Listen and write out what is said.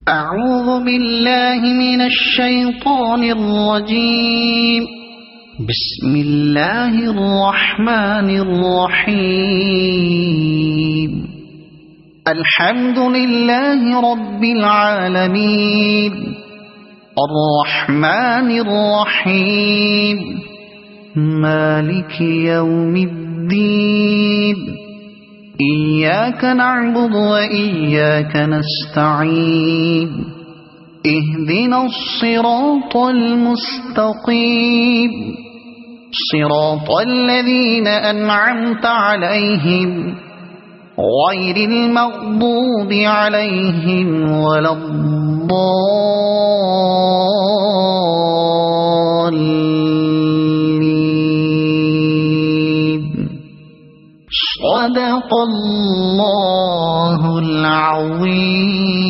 أعوذ بالله من الشيطان الرجيم. بسم الله الرحمن الرحيم. الحمد لله رب العالمين الرحمن الرحيم مالك يوم الدين إياك نعبد وإياك نستعين اهدنا الصراط المستقيم صراط الذين أنعمت عليهم غير المغضوب عليهم ولا الضالين. صدق الله العظيم.